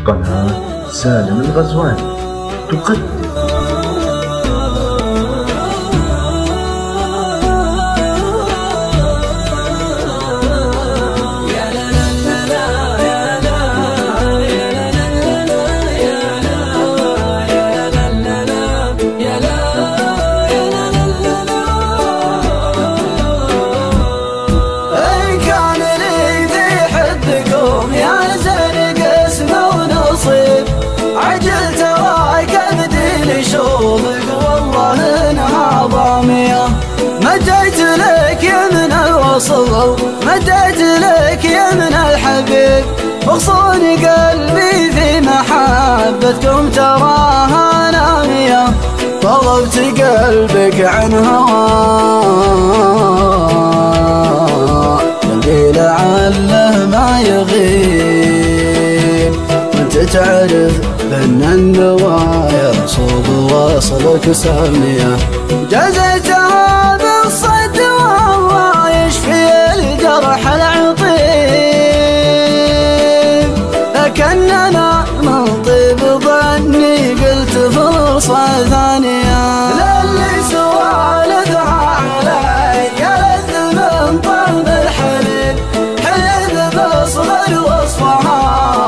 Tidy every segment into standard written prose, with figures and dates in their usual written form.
قناة سالم الغزواني تقدم مديت لك يا من الوصل مديت لك يا من الحبيب وغصون قلبي في محبتكم تراها نامية طلبت قلبك عن هواه قلبي لعله ما يغيب وانت تعرف بأن النوايا صوب وصلك سامية جزيتها بالصد والله يشفي الجرح العطيب لكننا من طيب ظني قلت فرصة ثانية للي سوالدها علي لذ من طعم الحليب حليب بصغر وصفها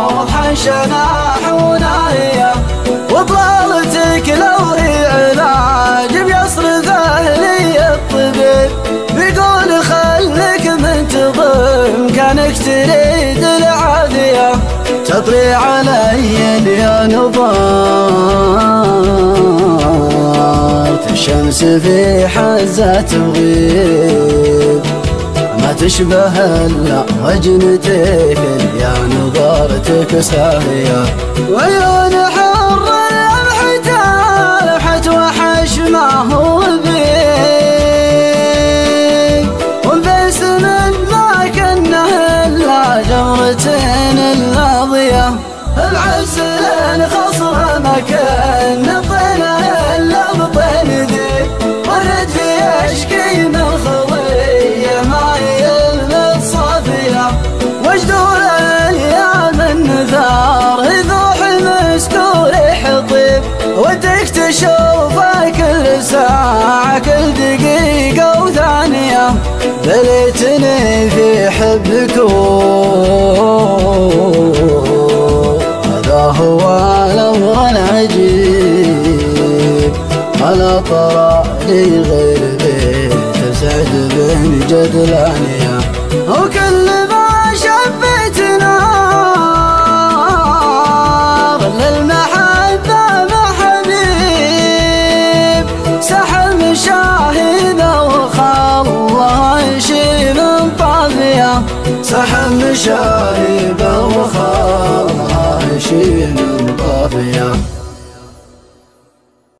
واضحا شناح وناهية وطلالتك لو هي علاج بيصرفه لي الطبيب بيقول خليك منتظم كانك تريد العافية تطري علي يا نظارة الشمس في حزة تغيب ما تشبه الا وجنتك يا نظارتك ساهية وعيون حر لمحت وحش ما هو بيك وباسم ما كنه الا جمرة اللاضية العسل خصره ما كان طينه الا بطين ذيك ورد في اشكي من خضيه ما يلمت صافيه وجدور الايام النثار يذوح المستور حطيب ودك تشوفه كل ساعة كل دقيقة وثانية بليتني في حبكم هذا هو الأمر العجيب على طرى لي غير بيت سعد بن جدلانية وكل ما شبيت نار للمحبة محبيب سحب شاهده وخلى شي من طافية سحب